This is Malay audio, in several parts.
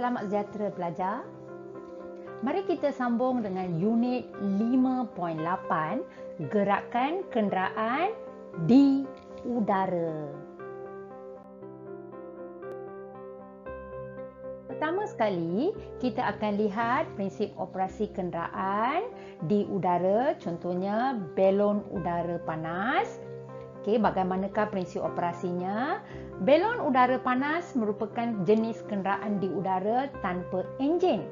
Selamat sejahtera pelajar. Mari kita sambung dengan unit 5.8, gerakan kenderaan di udara. Pertama sekali, kita akan lihat prinsip operasi kenderaan di udara, contohnya belon udara panas. Okey, bagaimanakah prinsip operasinya? Belon udara panas merupakan jenis kenderaan di udara tanpa enjin.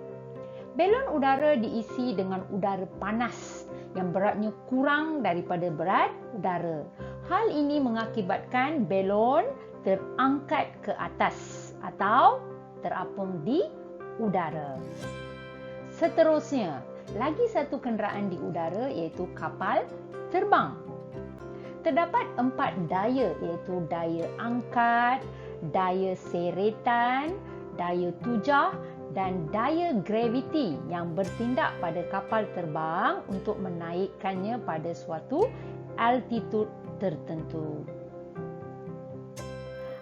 Belon udara diisi dengan udara panas yang beratnya kurang daripada berat udara. Hal ini mengakibatkan belon terangkat ke atas atau terapung di udara. Seterusnya, lagi satu kenderaan di udara iaitu kapal terbang. Terdapat 4 daya iaitu daya angkat, daya seretan, daya tujah dan daya graviti yang bertindak pada kapal terbang untuk menaikkannya pada suatu altitude tertentu.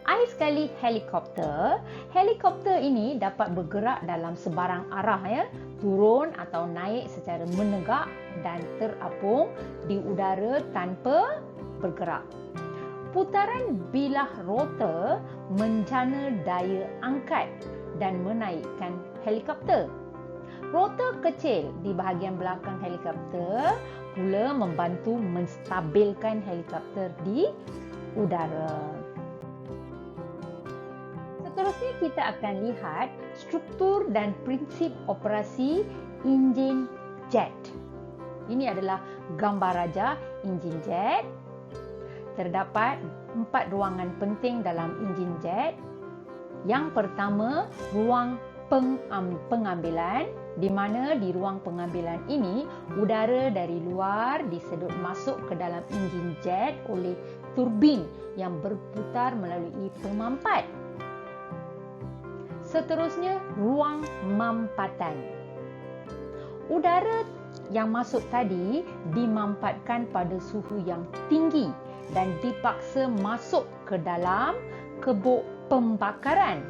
Akhir sekali helikopter. Helikopter ini dapat bergerak dalam sebarang arah turun atau naik secara menegak dan terapung di udara tanpa bergerak. Putaran bilah rotor menjana daya angkat dan menaikkan helikopter. Rotor kecil di bahagian belakang helikopter pula membantu menstabilkan helikopter di udara. Seterusnya kita akan lihat struktur dan prinsip operasi enjin jet. Ini adalah gambar raja enjin jet. Terdapat 4 ruangan penting dalam enjin jet. Yang pertama, ruang pengambilan, di mana di ruang pengambilan ini udara dari luar disedut masuk ke dalam enjin jet oleh turbin yang berputar melalui pemampat. Seterusnya, ruang mampatan. Udara yang masuk tadi dimampatkan pada suhu yang tinggi dan dipaksa masuk ke dalam kebuk pembakaran.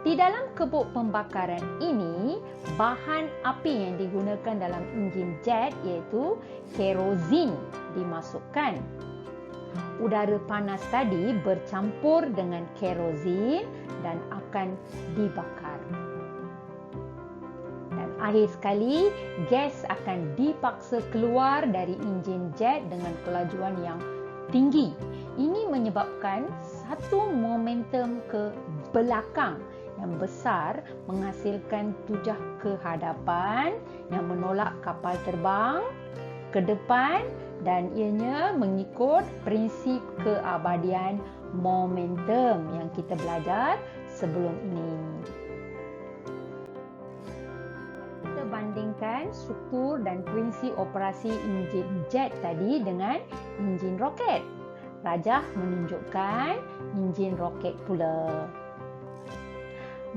Di dalam kebuk pembakaran ini, bahan api yang digunakan dalam enjin jet iaitu kerosin dimasukkan. Udara panas tadi bercampur dengan kerosin dan akan dibakar. Dan akhir sekali, gas akan dipaksa keluar dari enjin jet dengan kelajuan yang tinggi. Ini menyebabkan satu momentum ke belakang yang besar menghasilkan tujah ke hadapan yang menolak kapal terbang ke depan dan ianya mengikut prinsip keabadian momentum yang kita belajar sebelum ini. Kita bandingkan struktur dan prinsip operasi enjin jet tadi dengan enjin roket. Rajah menunjukkan enjin roket pula.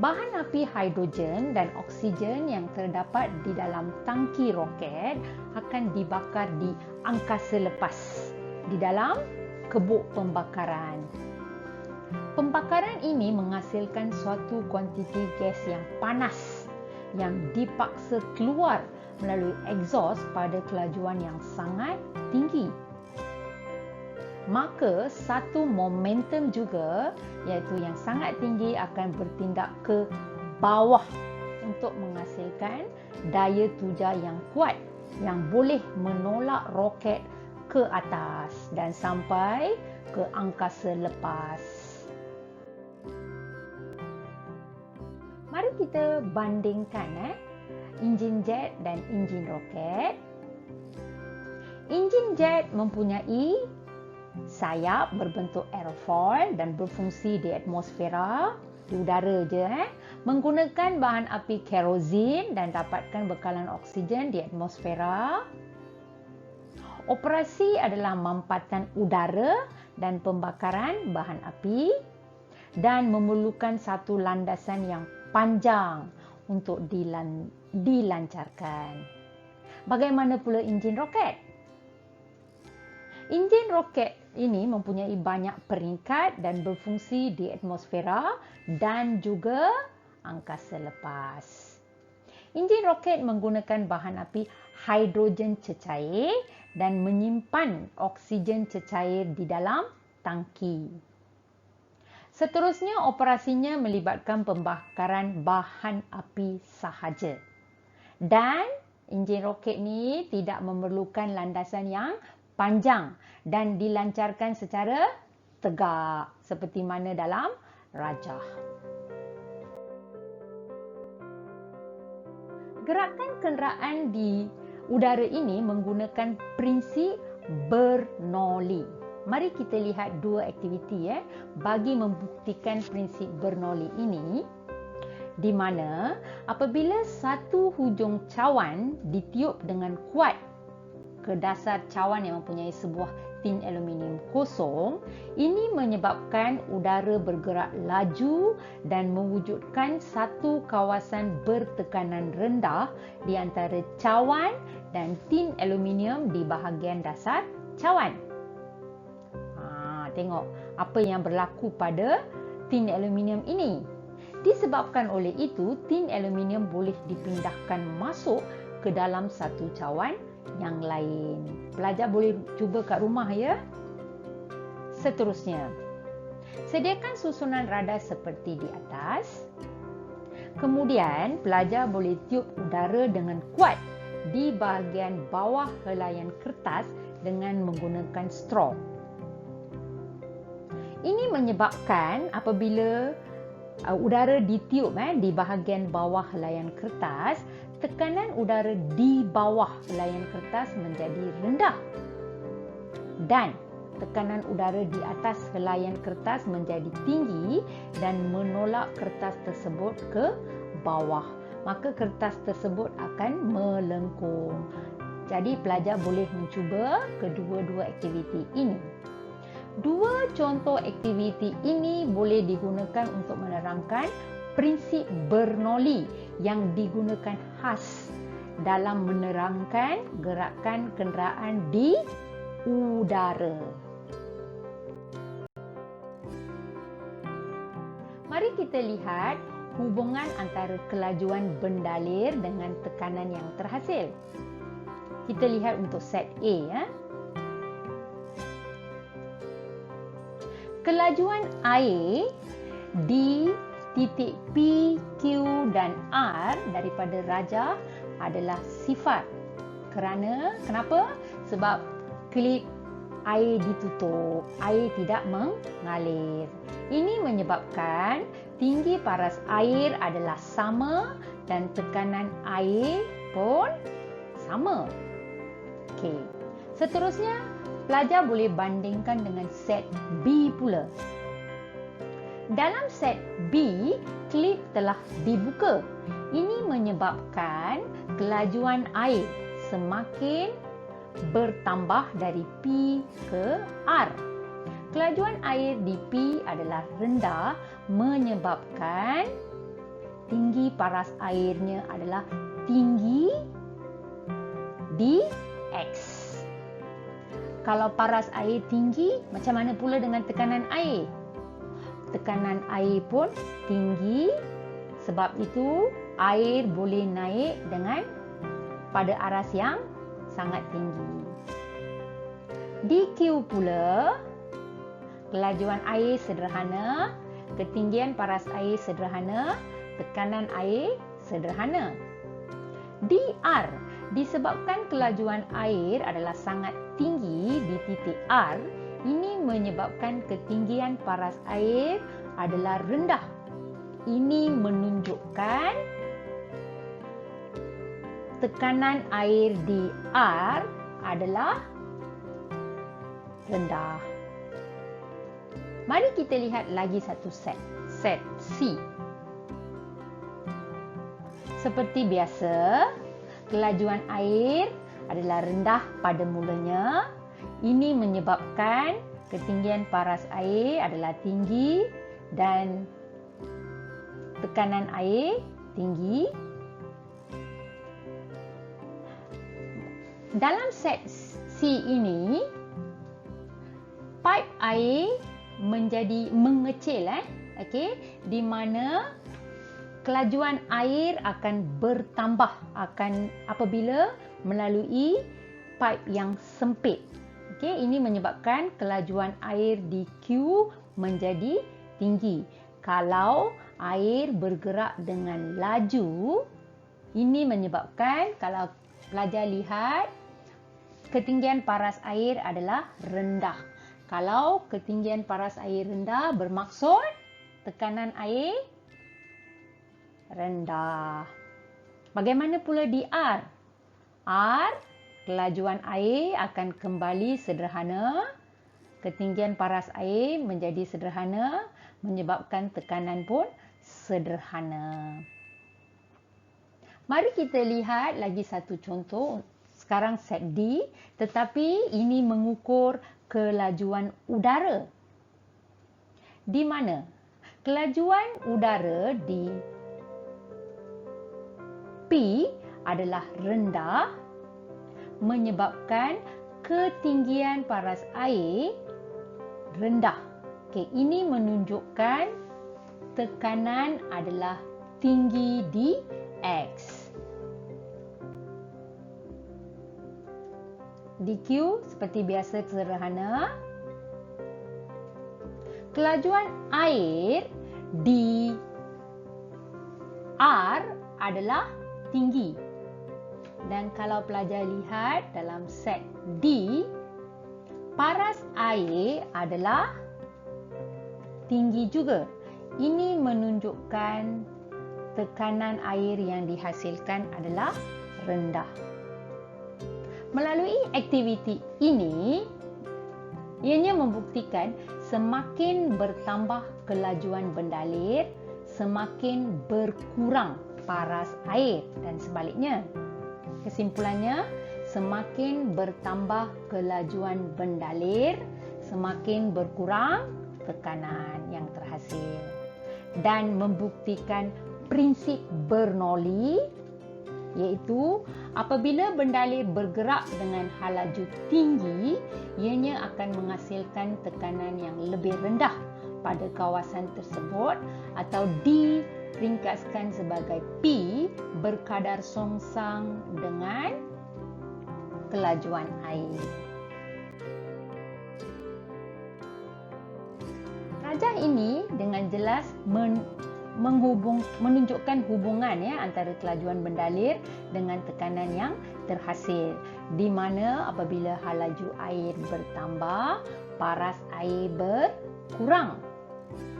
Bahan api hidrogen dan oksigen yang terdapat di dalam tangki roket akan dibakar di angkasa lepas di dalam kebuk pembakaran. Pembakaran ini menghasilkan suatu kuantiti gas yang panas yang dipaksa keluar melalui exhaust pada kelajuan yang sangat tinggi. Maka satu momentum juga iaitu yang sangat tinggi akan bertindak ke bawah untuk menghasilkan daya tujah yang kuat yang boleh menolak roket ke atas dan sampai ke angkasa lepas. Mari kita bandingkan enjin jet dan enjin roket. Enjin jet mempunyai sayap berbentuk aerofoil dan berfungsi di atmosfera, di udara je, menggunakan bahan api kerosin dan dapatkan bekalan oksigen di atmosfera. Operasi adalah mampatan udara dan pembakaran bahan api dan memerlukan satu landasan yang panjang untuk dilancarkan. Bagaimana pula enjin roket? Enjin roket ini mempunyai banyak peringkat dan berfungsi di atmosfera dan juga angkasa lepas. Enjin roket menggunakan bahan api hidrogen cecair dan menyimpan oksigen cecair di dalam tangki. Seterusnya, operasinya melibatkan pembakaran bahan api sahaja. Dan enjin roket ni tidak memerlukan landasan yang panjang dan dilancarkan secara tegak seperti mana dalam rajah. Gerakan kenderaan di udara ini menggunakan prinsip Bernoulli. Mari kita lihat dua aktiviti bagi membuktikan prinsip Bernoulli ini, di mana apabila satu hujung cawan ditiup dengan kuat ke dasar cawan yang mempunyai sebuah tin aluminium kosong, ini menyebabkan udara bergerak laju dan mewujudkan satu kawasan bertekanan rendah di antara cawan dan tin aluminium di bahagian dasar cawan. Tengok apa yang berlaku pada tin aluminium ini. Disebabkan oleh itu, tin aluminium boleh dipindahkan masuk ke dalam satu cawan yang lain. Pelajar boleh cuba kat rumah ya. Seterusnya, sediakan susunan radar seperti di atas. Kemudian, pelajar boleh tiup udara dengan kuat di bahagian bawah helaian kertas dengan menggunakan straw. Ini menyebabkan apabila udara ditiup di bahagian bawah helaian kertas, tekanan udara di bawah helaian kertas menjadi rendah dan tekanan udara di atas helaian kertas menjadi tinggi dan menolak kertas tersebut ke bawah. Maka kertas tersebut akan melengkung. Jadi pelajar boleh mencuba kedua-dua aktiviti ini. Dua contoh aktiviti ini boleh digunakan untuk menerangkan prinsip Bernoulli yang digunakan khas dalam menerangkan gerakan kenderaan di udara. Mari kita lihat hubungan antara kelajuan bendalir dengan tekanan yang terhasil. Kita lihat untuk set A. Kelajuan air di titik P, Q dan R daripada rajah adalah sifar. Kenapa? Sebab klip air ditutup, air tidak mengalir. Ini menyebabkan tinggi paras air adalah sama dan tekanan air pun sama. Okey. Seterusnya, pelajar boleh bandingkan dengan set B pula. Dalam set B, klip telah dibuka. Ini menyebabkan kelajuan air semakin bertambah dari P ke R. Kelajuan air di P adalah rendah menyebabkan tinggi paras airnya adalah tinggi di X. Kalau paras air tinggi, macam mana pula dengan tekanan air? Tekanan air pun tinggi, sebab itu air boleh naik dengan pada aras yang sangat tinggi. Di Q pula, kelajuan air sederhana, ketinggian paras air sederhana, tekanan air sederhana. Di R, disebabkan kelajuan air adalah sangat tinggi di titik R, ini menyebabkan ketinggian paras air adalah rendah. Ini menunjukkan tekanan air di R adalah rendah. Mari kita lihat lagi satu set C. Seperti biasa, kelajuan air adalah rendah pada mulanya. Ini menyebabkan ketinggian paras air adalah tinggi dan tekanan air tinggi. Dalam set C ini, pipe air menjadi mengecil, di mana kelajuan air akan bertambah apabila melalui pipe yang sempit. Okey, ini menyebabkan kelajuan air di Q menjadi tinggi. Kalau air bergerak dengan laju, ini menyebabkan kalau pelajar lihat ketinggian paras air adalah rendah. Kalau ketinggian paras air rendah bermaksud tekanan air rendah. Bagaimana pula di R? R, kelajuan air akan kembali sederhana. Ketinggian paras air menjadi sederhana, menyebabkan tekanan pun sederhana. Mari kita lihat lagi satu contoh. Sekarang set D, tetapi ini mengukur kelajuan udara. Di mana kelajuan udara di P adalah rendah, menyebabkan ketinggian paras air rendah. Okey, ini menunjukkan tekanan adalah tinggi di X. Di Q seperti biasa sederhana. Kelajuan air di R adalah tinggi. Dan kalau pelajar lihat dalam set D, paras air adalah tinggi juga. Ini menunjukkan tekanan air yang dihasilkan adalah rendah. Melalui aktiviti ini, ianya membuktikan semakin bertambah kelajuan bendalir, semakin berkurang paras air dan sebaliknya. Kesimpulannya, semakin bertambah kelajuan bendalir, semakin berkurang tekanan yang terhasil. Dan membuktikan prinsip Bernoulli, iaitu apabila bendalir bergerak dengan halaju tinggi, ianya akan menghasilkan tekanan yang lebih rendah pada kawasan tersebut atau diringkaskan sebagai P berkadar songsang dengan kelajuan air. Rajah ini dengan jelas menunjukkan hubungan antara kelajuan bendalir dengan tekanan yang terhasil, di mana apabila halaju air bertambah, paras air berkurang.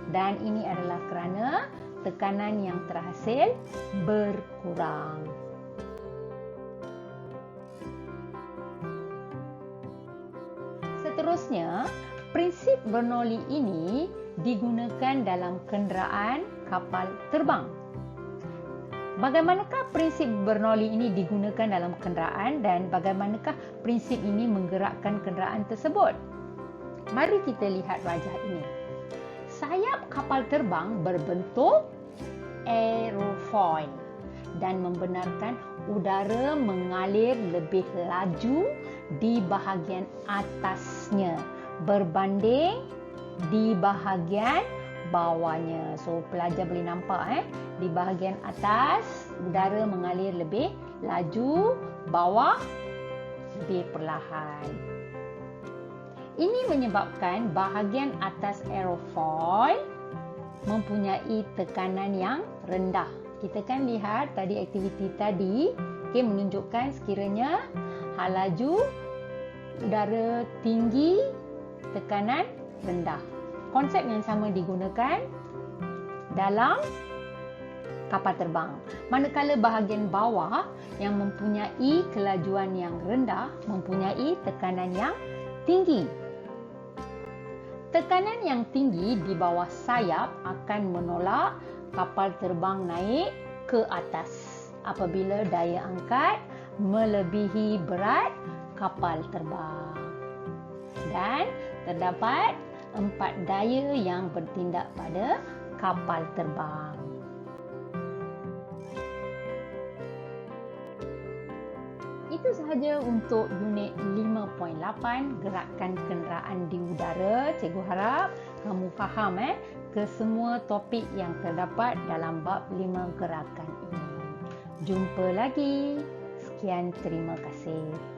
Dan ini adalah kerana tekanan yang terhasil berkurang. Seterusnya, prinsip Bernoulli ini digunakan dalam kenderaan kapal terbang. Bagaimanakah prinsip Bernoulli ini digunakan dalam kenderaan dan bagaimanakah prinsip ini menggerakkan kenderaan tersebut? Mari kita lihat rajah ini. Sayap kapal terbang berbentuk aerofoil dan membenarkan udara mengalir lebih laju di bahagian atasnya berbanding di bahagian bawahnya. So pelajar boleh nampak di bahagian atas udara mengalir lebih laju, bawah lebih perlahan. Ini menyebabkan bahagian atas aerofoil mempunyai tekanan yang rendah. Kita kan lihat tadi aktiviti tadi menunjukkan sekiranya halaju udara tinggi, tekanan rendah. Konsep yang sama digunakan dalam kapal terbang. Manakala bahagian bawah yang mempunyai kelajuan yang rendah mempunyai tekanan yang tinggi. Tekanan yang tinggi di bawah sayap akan menolak kapal terbang naik ke atas apabila daya angkat melebihi berat kapal terbang. Dan terdapat 4 daya yang bertindak pada kapal terbang. Itu sahaja untuk unit 5.8 gerakan kenderaan di udara. Cikgu harap kamu faham kesemua topik yang terdapat dalam bab 5 gerakan ini. Jumpa lagi. Sekian, terima kasih.